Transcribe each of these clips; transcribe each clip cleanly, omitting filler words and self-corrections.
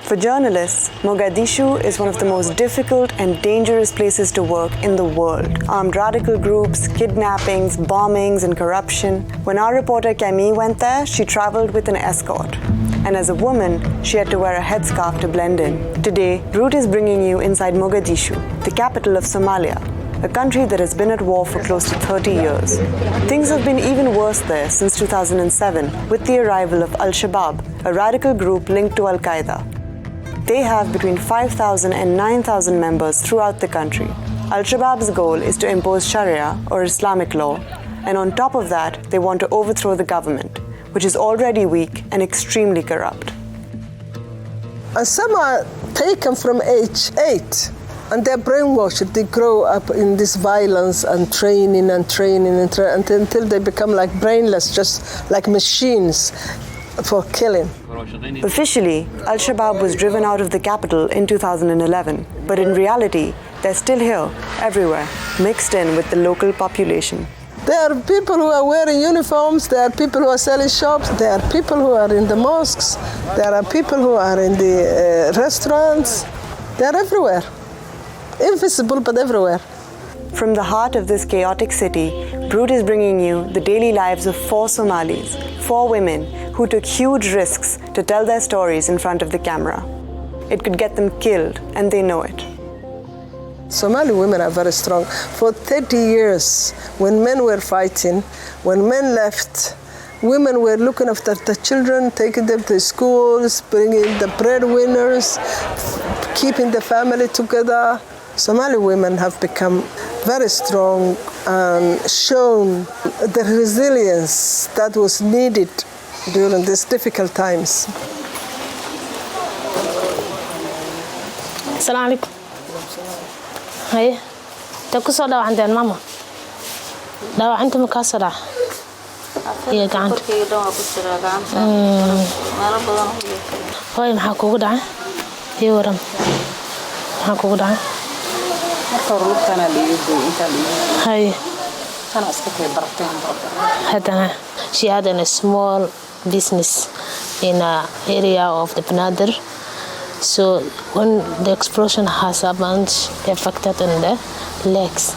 For journalists, Mogadishu is one of the most difficult and dangerous places to work in the world. Armed radical groups, kidnappings, bombings, and corruption. When our reporter Camille went there, she traveled with an escort. And as a woman, she had to wear a headscarf to blend in. Today, Root is bringing you inside Mogadishu, the capital of Somalia, a country that has been at war for close to 30 years. Things have been even worse there since 2007 with the arrival of Al-Shabaab, a radical group linked to Al-Qaeda. They have between 5,000 and 9,000 members throughout the country. Al-Shabaab's goal is to impose Sharia or Islamic law, and on top of that, they want to overthrow the government, which is already weak and extremely corrupt. And some are taken from age 8, and they're brainwashed. They grow up in this violence and training until they become like brainless, just like machines for killing. Officially, Al-Shabaab was driven out of the capital in 2011, but in reality, they're still here, everywhere, mixed in with the local population. There are people who are wearing uniforms, there are people who are selling shops, there are people who are in the mosques, there are people who are in the restaurants. They're everywhere. Invisible, but everywhere. From the heart of this chaotic city, Brute is bringing you the daily lives of 4 Somalis, 4 women who took huge risks to tell their stories in front of the camera. It could get them killed, and they know it. Somali women are very strong. For 30 years, when men were fighting, when men left, women were looking after the children, taking them to schools, bringing the breadwinners, keeping the family together. Somali women have become very strong and shown the resilience that was needed during these difficult times. Assalamu alaikum. Hey, takusoo dhaawacantay mama. Dhaawacanta ma ka soo dhac? Iyo gacanta. Hooy maxaa kugu dhacay? Iyo waran. Maxaa kugu dhacay? Hey. She had a small business in an area of the Banadir. So when the explosion has happened, it affected in the legs.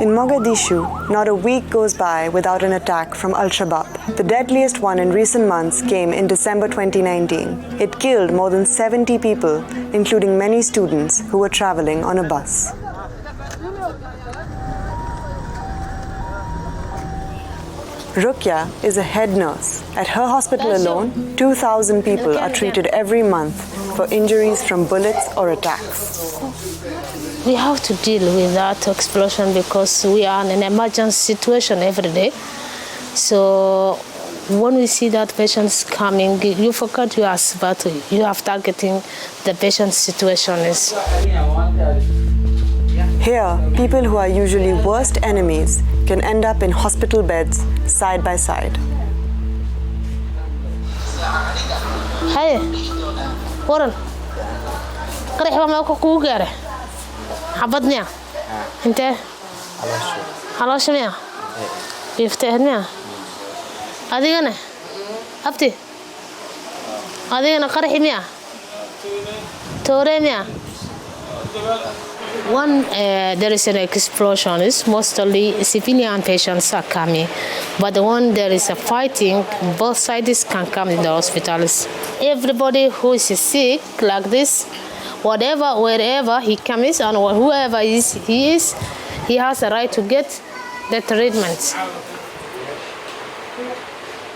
In Mogadishu, not a week goes by without an attack from Al-Shabaab. The deadliest one in recent months came in December 2019. It killed more than 70 people, including many students who were traveling on a bus. Rukia is a head nurse. At her hospital alone, 2,000 people are treated every month for injuries from bullets or attacks. We have to deal with that explosion because we are in an emergency situation every day. So when we see that patients coming, you forget you are but you have targeting the patient's situation is. Here, people who are usually worst enemies can end up in hospital beds side by side. Hey, Warren, قريح ما كوكو جاره. حبضني أنت خلاص ميا يفتحني ميا هذه أنا أبتي هذه أنا قريح ميا توري ميا. When there is an explosion, it's mostly civilian patients are coming. But when there is a fighting, both sides can come in the hospitals. Everybody who is sick like this, whatever, wherever he comes and whoever he is, he has a right to get the treatment.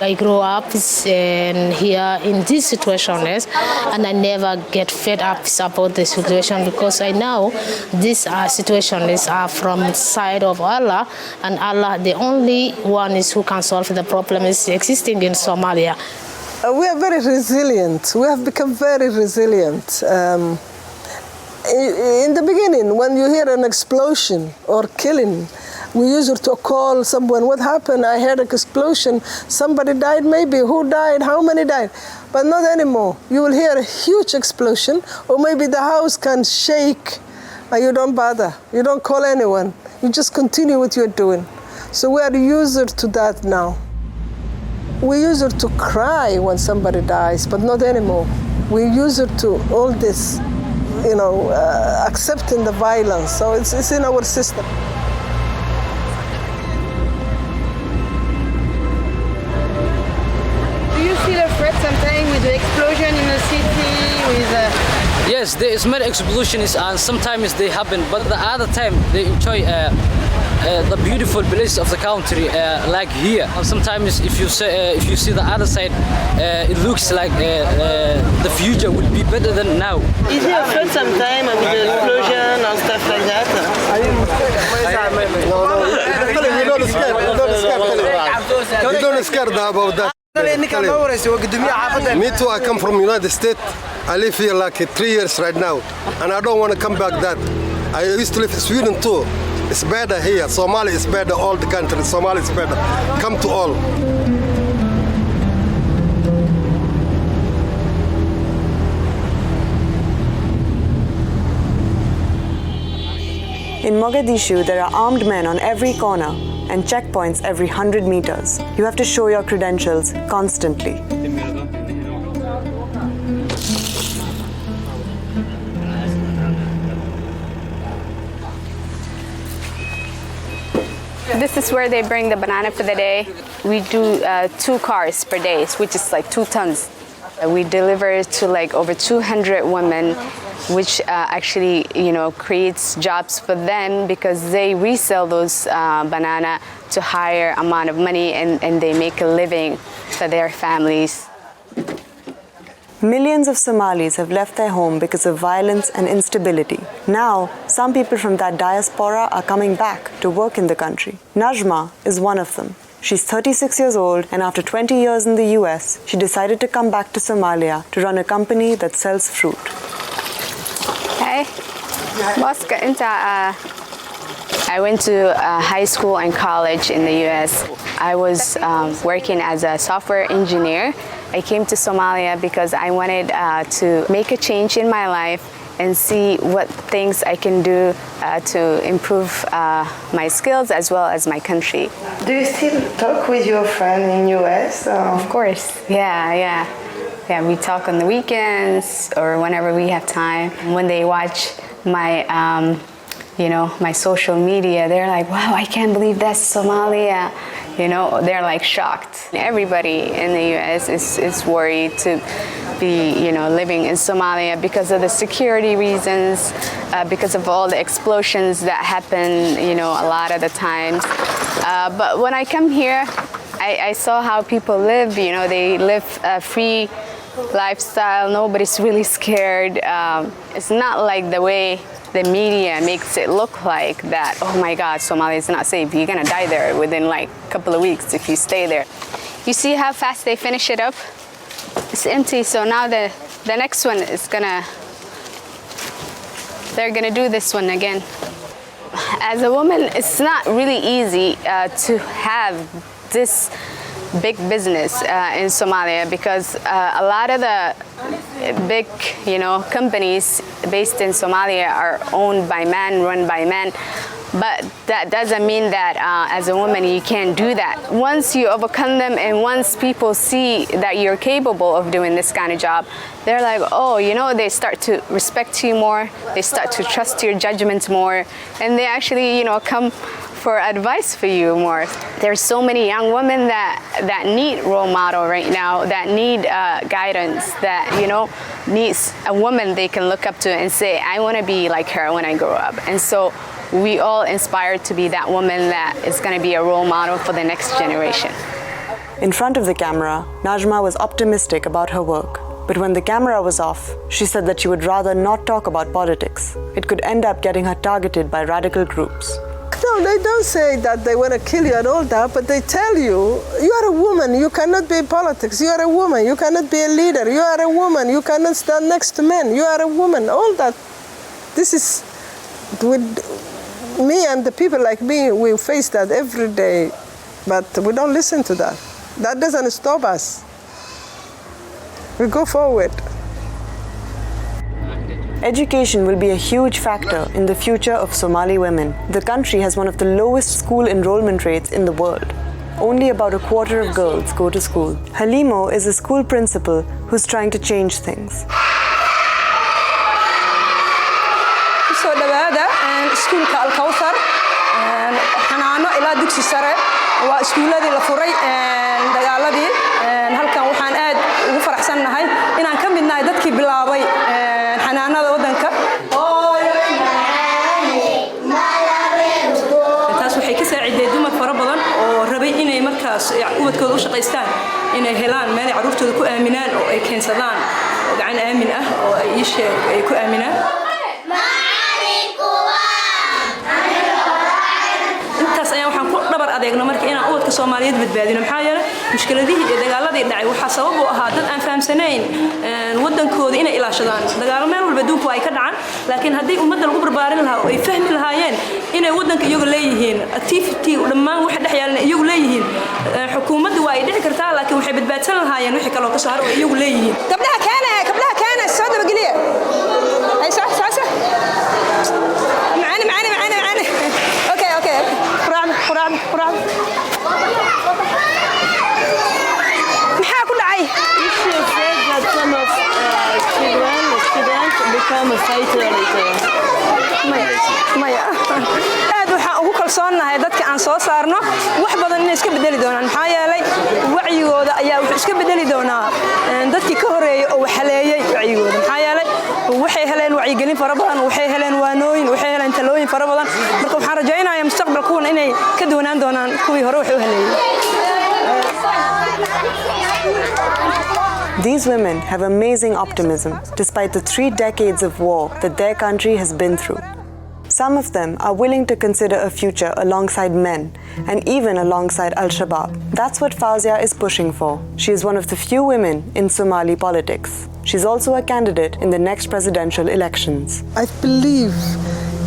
I grew up here in this situation, and I never get fed up about the situation because I know this situation is from the side of Allah, and Allah, the only one is who can solve the problem, is existing in Somalia. We are very resilient. We have become very resilient. In the beginning, when you hear an explosion or killing, we used to call someone, what happened? I heard an explosion. Somebody died maybe. Who died? How many died? But not anymore. You will hear a huge explosion, or maybe the house can shake, and you don't bother. You don't call anyone. You just continue what you're doing. So we are used to that now. We used to cry when somebody dies, but not anymore. We used to all this, accepting the violence. So it's in our system. Do you feel afraid sometimes with the explosion in the city? Yes, there is many explosions and sometimes they happen, but the other time they enjoy the beautiful place of the country, like here. And sometimes if you see the other side, it looks like the future would be better than now. Is it afraid sometimes with the explosion and stuff like that? You don't scare about that. Me too, I come from United States. I live here like 3 years right now, and I don't want to come back that. I used to live in Sweden too. It's better here. Somalia is better, all the countries. Somalia is better. Come to all. In Mogadishu, there are armed men on every corner and checkpoints every 100 meters. You have to show your credentials constantly. This is where they bring the banana for the day. We do 2 cars per day, which is like 2 tons. We deliver to like over 200 women, which actually, creates jobs for them because they resell those banana to higher amount of money and they make a living for their families. Millions of Somalis have left their home because of violence and instability. Now, some people from that diaspora are coming back to work in the country. Najma is one of them. She's 36 years old, and after 20 years in the US, she decided to come back to Somalia to run a company that sells fruit. Hey, I went to high school and college in the US. I was working as a software engineer. I came to Somalia because I wanted to make a change in my life and see what things I can do to improve my skills as well as my country. Do you still talk with your friend in US? Of course, yeah. We talk on the weekends or whenever we have time. When they watch my, my social media, they're like, wow, I can't believe that's Somalia. They're like shocked. Everybody in the US is worried to be, living in Somalia because of the security reasons, because of all the explosions that happen, a lot of the times. But when I come here, I saw how people live, they live a free lifestyle. Nobody's really scared. It's not like the way the media makes it look like that, oh my God, Somalia is not safe. You're gonna die there within like a couple of weeks if you stay there. You see how fast they finish it up? It's empty, so now the next one is they're gonna do this one again. As a woman, it's not really easy to have this big business in Somalia because a lot of the big, companies based in Somalia are owned by men, run by men. But that doesn't mean that as a woman you can't do that. Once you overcome them and once people see that you're capable of doing this kind of job, they're like, oh, they start to respect you more, they start to trust your judgment more, and they actually, come for advice for you more. There's so many young women that need role model right now, that need guidance, that needs a woman they can look up to and say, I want to be like her when I grow up. And so we all inspire to be that woman that is going to be a role model for the next generation. In front of the camera, Najma was optimistic about her work. But when the camera was off, she said that she would rather not talk about politics. It could end up getting her targeted by radical groups. No, they don't say that they want to kill you and all that, but they tell you, you are a woman, you cannot be in politics, you are a woman, you cannot be a leader, you are a woman, you cannot stand next to men, you are a woman, all that. This is, with me and the people like me, we face that every day, but we don't listen to that. That doesn't stop us. We go forward. Education will be a huge factor in the future of Somali women. The country has one of the lowest school enrollment rates in the world. only about a quarter of girls go to school. Halimo is a school principal who's trying to change things. soo dhawaada iskuulka Al-Kawthar xanaano ilaa dugsi sare waa iskuuladii la furay dagaaladii halkan waxaan aad ugu faraxsanahay inaan ka mid nahay dadkii bilaabay xanaanada wadanka taas waxay ka saaciday dumar fara badan oo rabay inay markaas ubadkooda u shaqeystaan inay helaan meel ay caruurtooda ku aaminaan oo ay keensadaan gacan aamin ah oo ay ku aaminaan adeegno markii inaan ubadka Soomaaliyeed badbaadino maxaa yeelay mushkiladihii iyo dagaaladii dhacay waxa sabab u ahaa dad aan fahamsanayn wadankooda inay ilaashadaan dagaalo meel walba duunku ay ka dhacaan laakiin haddii ummadda lagu barbaarin lahaa oo ay fahmi lahaayeen inay wadanka iyagu leeyihiin activity dhammaan waxa dhex yaalna iyagu leeyihiin xukuumaddu waa ay dhici kartaa laakiin waxay badbaadsan lahaayeen wixii kale oo ka soo haray oo iyagu leeyihiin gabdhaha kaana soo daba geliya hay sax معاني اوكي قرعد maxaa ku dhacay some of students become a fighter later. maya aad waxaan ugu kalsoonahay dadka aan soo saarno wax badan inay iska bedeli doonaan maxaa yeelay wacyigooda ayaa wuxuu iska bedeli doonaa dadkii ka horeeyay oo waxaleeyay wacyigooda maxaa yeelay waxay heleen wacyigelin fara badan waxay heleen waanooyin waxay heleen talooyin fara badan marka waxaan rajaynayaa mustaqbalkooda inay ka doonaan doonaan kuwii hore wax u haleeyay. These women have amazing optimism despite the 3 decades of war that their country has been through. Some of them are willing to consider a future alongside men and even alongside Al-Shabaab. That's what Fawzia is pushing for. She is one of the few women in Somali politics. She's also a candidate in the next presidential elections. I believe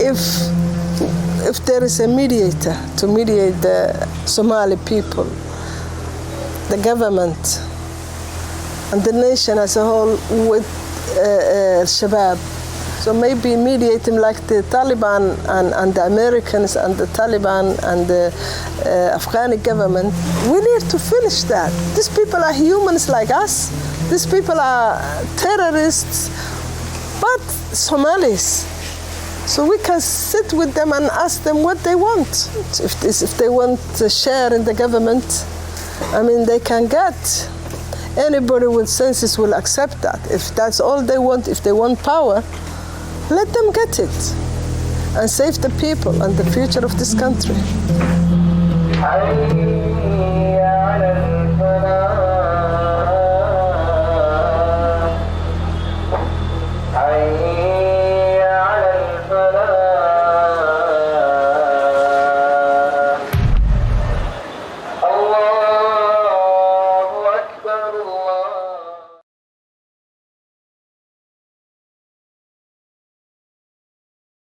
if there is a mediator to mediate the Somali people, the government, and the nation as a whole with Al-Shabaab, so maybe mediate him like the Taliban and the Americans and the Taliban and the Afghani government. We need to finish that. These people are humans like us. These people are terrorists, but Somalis. So we can sit with them and ask them what they want. If they want to share in the government, I mean, they can get. Anybody with senses will accept that. If that's all they want, if they want power, let them get it and save the people and the future of this country.